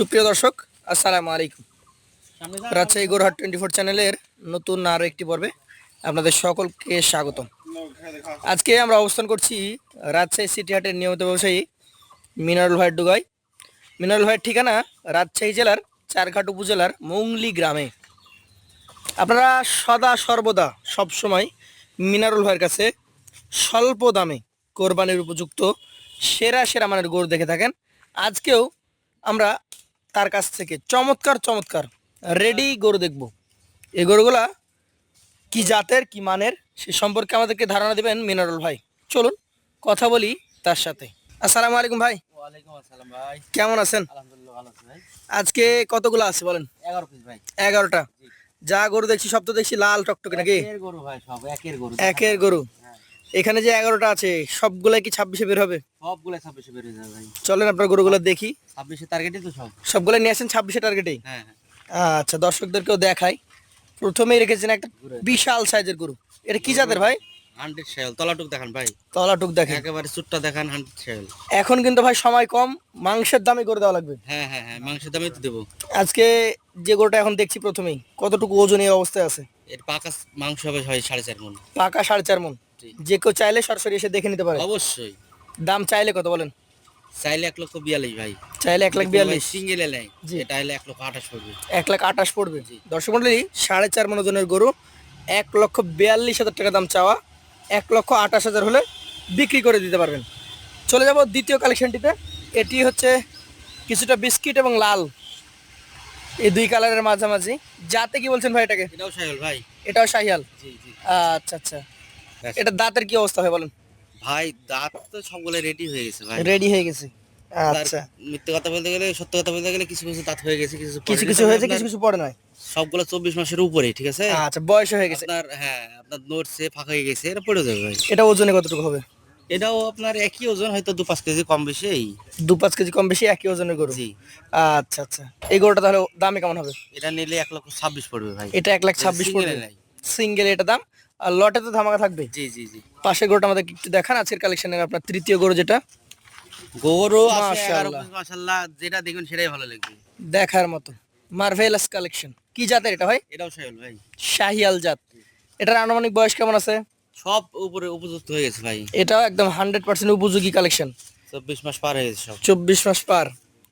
সুপ্রিয় দর্শক, আসসালামু আলাইকুম। রাজশাহী গরুহাট 24 চ্যানেলের নতুন আরও একটি পর্বে আপনাদের সকলকে স্বাগতম। আজকে আমরা অবস্থান করছি রাজশাহী সিটি হাটের নিয়মিত ব্যবসায়ী মিনারুল ভাইয়ের ডুগায়। মিনারুল ভাইয়ের ঠিকানা রাজশাহী জেলার চারঘাট উপজেলার মৌংলি গ্রামে। আপনারা সদা সর্বদা সবসময় মিনারুল ভাইয়ের কাছে স্বল্প দামে কোরবানির উপযুক্ত সেরা সেরা মানের গরু দেখে থাকেন। আজকেও আমরা তার কাছ থেকে চমৎকার চমৎকার রেডি গরু দেখব। এই গরুগুলা কি জাতের কি মানের সে সম্পর্কে আমাদেরকে ধারণা দেবেন মিনারুল ভাই। চলুন কথা বলি তার সাথে। আসসালামু আলাইকুম ভাই। ওয়ালাইকুম আসসালাম ভাই। কেমন আছেন? আলহামদুলিল্লাহ ভালো আছি ভাই। আজকে কতগুলো আছে বলেন? 11 পিস ভাই। 11টা। যা গরু দেখছি সব তো দেখছি লাল টকটকে নাকি? একের গরু ভাই, সব একের গরু। একের গরু। হ্যাঁ, এখানে যে 11টা আছে সবগুলাই কি 26-এ বের হবে? সবগুলা 26 বের হয়ে যাবে ভাই। চলেন আপনার গরুগুলো দেখি। 26 টার্গেটই তো সব। সবগুলো নিয়ে আসেন 26-এ টার্গেটেই। হ্যাঁ হ্যাঁ। আচ্ছা, দর্শকদেরকেও দেখাই। প্রথমেই রেখেছেন একটা বিশাল সাইজের গরু। এটা কি জাতের ভাই? 100 শেল তলাটুক দেখান ভাই। তলাটুক দেখেন। একেবারে চুটটা দেখান 100 শেল। এখন কিন্তু ভাই সময় কম, মাংসের দামে করে দেওয়া লাগবে। হ্যাঁ হ্যাঁ হ্যাঁ, মাংসের দামই তো দেবো। আজকে যে গরুটা এখন দেখছি প্রথমেই কতটুকু ওজন এই অবস্থায় আছে? এর পাকা মাংস হবে হয় 4.5 মণ। পাকা 4.5 মণ। জি। যে কেউ চাইলে সরাসরি এসে দেখে নিতে পারে। অবশ্যই। দাম চাইলে কত বলেন? চাইলে 1,42,000 ভাই। চাইলে 1,42,000। সিঙ্গেলে নেয় জি। এটা হলে 1,28,000 পড়বে। 1,28,000 পড়বে। জি। দর্শক মন্ডলী, 4.5 মণ ওজনের গরু 1,42,000 টাকা দাম চাওয়া। 1,28,000 হলে বিক্রি করে দিতে পারবেন। চলে যাব দ্বিতীয় কালেকশনটিতে। এটি হচ্ছে কিছুটা বিস্কিট এবং লাল, এই দুই কালারের মাঝামাঝি। যাতে কি বলছেন ভাই এটাকে? এটাও শাহিওয়াল ভাই। এটাও শাহিয়াল। জি জি। আচ্ছা আচ্ছা, এটা দাঁতের কি অবস্থা হয় বলেন? ভাই দাঁত তো সবগুলো রেডি হয়ে গেছে ভাই। রেডি হয়ে গেছে। তার আচ্ছা, মিথ্যে কথা বলতে গেলে, সত্য কথা বলতে গেলে কিছু কিছু দাঁত হয়ে গেছে, কিছু কিছু কিছু হয়েছে, কিছু কিছু পড়ে নয়। সবগুলো 24 মাসের উপরে, ঠিক আছে। আচ্ছা, বয়স হয়ে গেছে। আপনার হ্যাঁ, আপনার নড়ছে ফাঁকা হয়ে গেছে, এটা পড়ে যাবে ভাই। এটা ওজনে কতটুকু হবে? এটাও আপনার একই ওজন, হয়তো 2-5 কেজি কম বেশি এই। 2-5 কেজি কম বেশি একই ওজনের গরু। জি। আচ্ছা আচ্ছা, এই গরুটা তাহলে দামে কেমন হবে? এটা নিলে 1,26,000 পড়বে ভাই। এটা 1,26,000 পড়বে Single এ নাই। সিঙ্গেল এটা দাম। আর লটে তো ধামাকা থাকবে। জি জি জি। পাশের গরুটা আমাদের একটু দেখান। আজকের কালেকশনের আপনার তৃতীয় গরু যেটা। গরু আছে 11 মাশাআল্লাহ। পিস, মাশাআল্লাহ, যেটা দেখবেন সেটাই ভালো লাগবে। দেখার মতো মার্ভেলাস কালেকশন। কি জাতের এটা ভাই? এটাও শাহিওয়াল ভাই। শাহিয়াল জাত। এটার আনুমানিক বয়স কেমন আছে? সব উপরে উপযুক্ত হয়ে গেছে ভাই। এটাও একদম 100% উপযোগী কালেকশন। 24 মাস পার হয়ে গেছে সব। 24 মাস পার।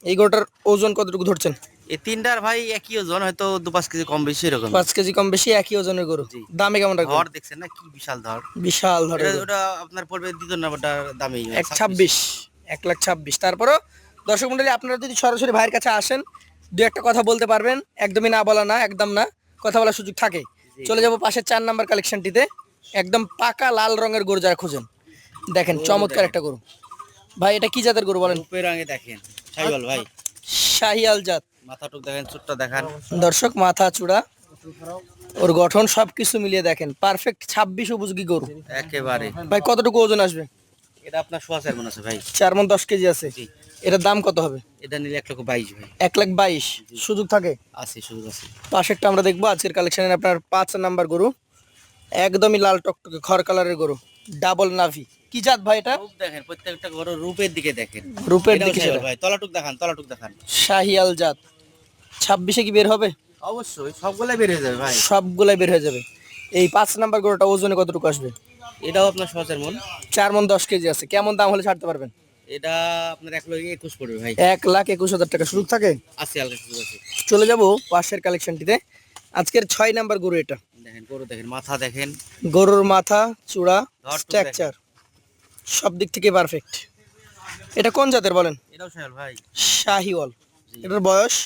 এই গরুটার ওজন কতটুকু ধরছেন? এই তিনটার ভাই একই ওজন, হয়তো 2-5 কেজি কম বেশি এরকম। 5 কেজি কম বেশি একই ওজনের গরু। জি। দামে কেমন রাখবেন? ধর দেখছেন না কি বিশাল ধর। বিশাল এটা ধরনের গরু। ওটা আপনার পড়বে দ্বিতীয় নাম্বারটার দামই 1,26,000। 1,26,000। তারপরও দর্শক মন্ডলী, আপনারা যদি সরাসরি ভাইয়ের কাছে আসেন, দু একটা কথা বলতে পারবেন। একদমই না বলা না, একদম না, কথা বলার সুযোগ থাকে। জি। চলে যাব পাশের 4 নাম্বার কালেকশনটিতে। একদম পাকা লাল রঙের গরু যারা খোঁজেন, দেখেন গরু চমৎকার দেখেন। একটা গরু। ভাই এটা কি জাতের গরু বলেন? রূপের রঙে দেখেন শাহিওয়াল ভাই। শাহিয়াল জাত। মাথাটুক দেখেন, চুটটা দেখান। দর্শক, মাথা চূড়া ওর গঠন সবকিছু মিলিয়ে দেখেন পারফেক্ট 26 উপযোগী গরু। একেবারে। ভাই কতটুকু ওজন আসবে? এটা আপনার 4.5 মণ আছে ভাই। 4 মণ 10 কেজি আছে। জি। এটার দাম কত হবে? এটা নিলে 1,22,000 ভাই। 1,22,000। সুযোগ থাকে। আছে, সুযোগ আছে। পাশেরটা আমরা দেখবো আজকের কালেকশনের আপনার 5 নাম্বার গরু। একদমই লাল টকটকে খড় কালারের গরু, ডাবল নাভি। কি জাত ভাই এটা? রূপ দেখেন, প্রত্যেকটা গরু রূপের দিকে দেখেন। রূপের এটাও দিকে শাহিওয়াল সেটা ভাই। তলাটুক দেখান, তলাটুক দেখান। শাহিয়াল জাত। 26-এ কি বের হবে? অবশ্যই সবগুলাই বের হয়ে যাবে ভাই। সবগুলাই বের হয়ে যাবে। এই 5 নাম্বার গরুটা ওজনে কতটুকু আসবে? এটাও আপনার 4.5 মণ। 4 মণ 10 কেজি আছে। কেমন দাম হলে ছাড়তে পারবেন? এটা আপনার 1,21,000 পড়বে ভাই। 1,21,000 টাকা সুযোগ থাকে। আছে, হালকা সুযোগ আছে। চলে যাব পাশের কালেকশনটিতে। আজকের 6 নাম্বার গরু এটা। দেখেন গরু দেখেন, মাথা দেখেন। গরুর মাথা চূড়া ধর তো স্ট্রাকচার সব দিক থেকে পারফেক্ট। এটা কোন জাতের বলেন? এটাও শাহিওয়াল ভাই। শাহিওয়াল। জি। এটার বয়স?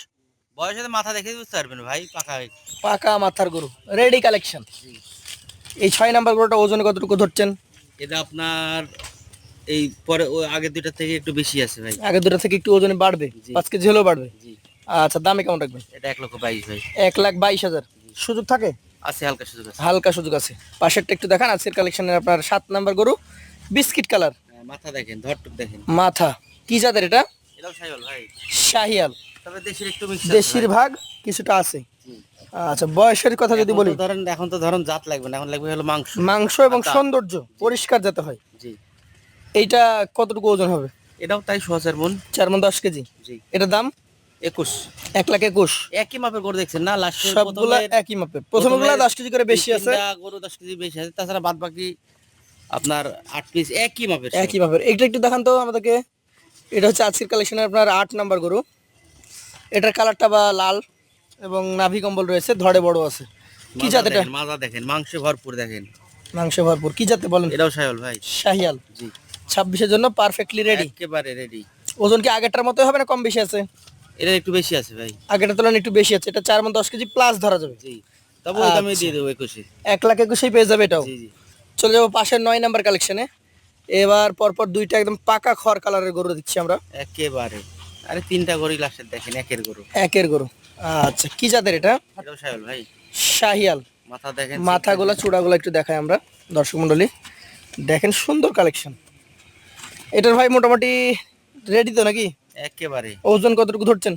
বয়সে মাথা দেখে বুঝতে পারবেন ভাই, পাকা হয়ে। পাকা মাথার গরু, রেডি কালেকশন। জি। এই 6 নাম্বার গরুটা ওজনে কতটুকু ধরছেন? এটা আপনার এই পরে ওই আগের দুইটা থেকে একটু বেশি আছে ভাই। আগে দুটো থেকে একটু ওজনে বাড়বে, জি। 5 কেজি হলেও বাড়বে। জি। আচ্ছা, দামে কেমন রাখবেন? এটা 1,22,000 ভাই। 1,22,000। সুযোগ থাকে। আছে, হালকা সুযোগ আছে। হালকা সুযোগ আছে। পাশেরটা একটু দেখান। আজকের কালেকশনের আপনার 7 নাম্বার গরু, বিস্কিট কালার হ্যাঁ, মাথা দেখেন, ধরটুক দেখেন। মাথা। কি জাতের এটা? এটাও শাহিওয়াল ভাই। শাহিয়াল। তবে দেশের একটু মিক্স দেশির ভাগ কিছুটা আছে। আচ্ছা, বয়সের কথা যদি বলি, এখন তো ধরেন জাত লাগবে না, এখন লাগবে হলো মাংস। মাংস এবং আচ্ছা। সৌন্দর্য পরিষ্কার যাতে হয়। জি। এইটা কতটুকু ওজন হবে? এটাও তাই 4.5 মণ। 4 মণ 10 কেজি। জি। এটার দাম? 21 1,21,000। একই মাপের গরু দেখছেন না, লাস্টে সবগুলা একই মাপের, প্রথমগুলা 10 কেজি করে বেশি আছে, গরু 10 কেজি বেশি আছে, তাছাড়া বাদ বাকি আপনার 8 পিস একই মাপের সব। একই মাপের। এইটা একটু দেখান তো আমাদেরকে। এটা হচ্ছে আজকের কালেকশনের আপনার 8 নাম্বার গরু। এটার কালারটা বা লাল এবং নাভি কম্বল রয়েছে, ধড়ে বড় আছে। কি মাজা জাত এটা? দেখেন, মাজা দেখেন, মাংস ভরপুর দেখেন। মাংস ভরপুর। কি জাতে বলেন? এটাও শাহিওয়াল ভাই। শাহিয়াল। জি, 26-এর জন্য পারফেক্টলি রেডি। একেবারে রেডি। ওজন কি আগেরটার মতোই হবে না কম বেশি আছে? এটা একটু বেশি আছে ভাই। আগেরটার তুলনায় একটু বেশি আছে। এটা 4 মণ 10 কেজি প্লাস ধরা যাবে। জি, তবে ওই দামে আচ্ছা। দিয়ে দেবো 21-এ। 1,21,000 পেয়ে যাবে এটাও। জি জি, চলে যাবো পাশের 9 নাম্বার কালেকশনে। এবার পরপর দুইটা একদম পাকা খড় কালারের গরু দিচ্ছি আমরা। একেবারে। আরে 3টা গরু লাস্টের দেখেন, একের গরু। একের গরু। আচ্ছা, কি জাতের এটা? এটাও শাহিওয়াল ভাই। শাহিয়াল। মাথা দেখেন, মাথাগুলা চূড়াগুলা একটু দেখাই আমরা দর্শক মন্ডলী। দেখেন সুন্দর কালেকশন। এটার ভাই মোটামুটি রেডি তো নাকি? একেবারে। ওজন কতটুকু ধরছেন?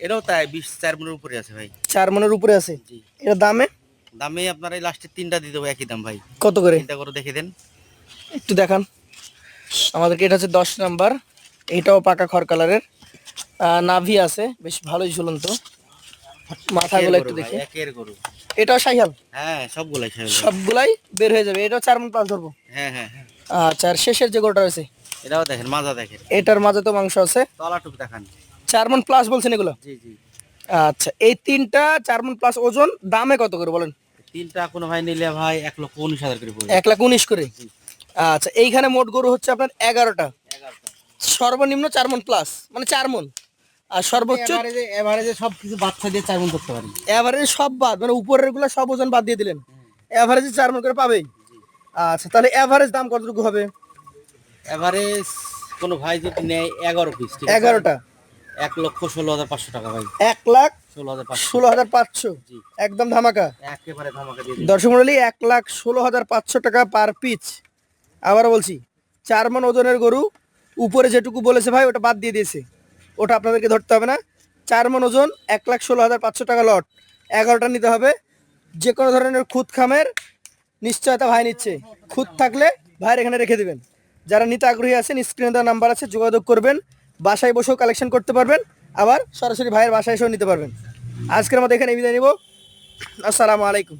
এটাও তাই 24 মনের উপরে আছে ভাই। 4 মণের উপরে আছে। জি, এটা দামে দামে আপনার এই লাস্টের 3টা দিয়ে দেবো একই দাম ভাই। কত করে 3টা গরু দেখে দেন। একটু দেখান আমাদেরকে। এটা হচ্ছে 10 নাম্বার। এইটাও পাকা খড় কালারের। নাভি আছে, বেশ ভালোই ঝুলন্ত। মাথাগুলো একের একটু গরু ভাই, দেখি। একের গরু। এটাও শাহিয়াল। হ্যাঁ, সবগুলাই শাহিওয়াল ভাই। সবগুলাই বের হয়ে যাবে। এটাও 4 মণ প্লাস ধরবো। হ্যাঁ হ্যাঁ হ্যাঁ, আচ্ছা, আর শেষের যে গরুটা রয়েছে এটাও দেখেন, মাজা দেখেন, এটার মাঝে তো মাংস আছে। তলাটুক দেখান। 4 মণ প্লাস বলছেন এগুলো? জি জি, আচ্ছা, এই তিনটা 4 মণ প্লাস ওজন, দামে কত করে বলেন? 3টা কোনো ভাই নিলে ভাই 1,19,000 করে পড়বে। 1,19,000 করে। জি। আচ্ছা, এইখানে মোট গরু হচ্ছে আপনার 11টা। 11টা। সর্বনিম্ন 4 মণ প্লাস, মানে 4 মণ। আর সর্বোচ্চ এভারেজে সব কিছু বাচ্চা দিয়ে 4 গুণ করতে পারি। এভারেজ সব বাদ, মানে উপরের গুলো সব ওজন বাদ দিয়ে দিলেন, এভারেজে 4 মণ করে পাবেই। আচ্ছা, তাহলে এভারেজ দাম কতটুকু হবে? এভারেজ কোনো ভাই যদি নেয় 11 পিস, ঠিক আছে? 11টা 1,16,500 টাকা ভাই। 1,16,500। 16,500। জি, একদম ধামাকা। একেবারে ধামাকা দিয়ে দিন। দর্শক মন্ডলী, 1,16,500 টাকা পার পিচ। আবারও বলছি, 4 মণ ওজনের গরু, উপরে যেটুকু বলেছে ভাই ওটা বাদ দিয়ে দিয়েছে, ওটা আপনাদেরকে ধরতে হবে না। 4 মণ ওজন, 1,16,500 টাকা লট। 11টা নিতে হবে। যে কোনো ধরনের খুদ খামের নিশ্চয়তা ভাই নিচ্ছে। খুদ থাকলে ভাইয়ের এখানে রেখে দিবেন। যারা নিতে আগ্রহী আছেন, স্ক্রিনে দেওয়া নাম্বার আছে, যোগাযোগ করবেন। বাসায় বসেও কালেকশন করতে পারবেন, আবার সরাসরি ভাইয়ের বাসায় এসেও নিতে পারবেন। আজকের মতো এখানে বিদায় নিব। আসসালামু আলাইকুম।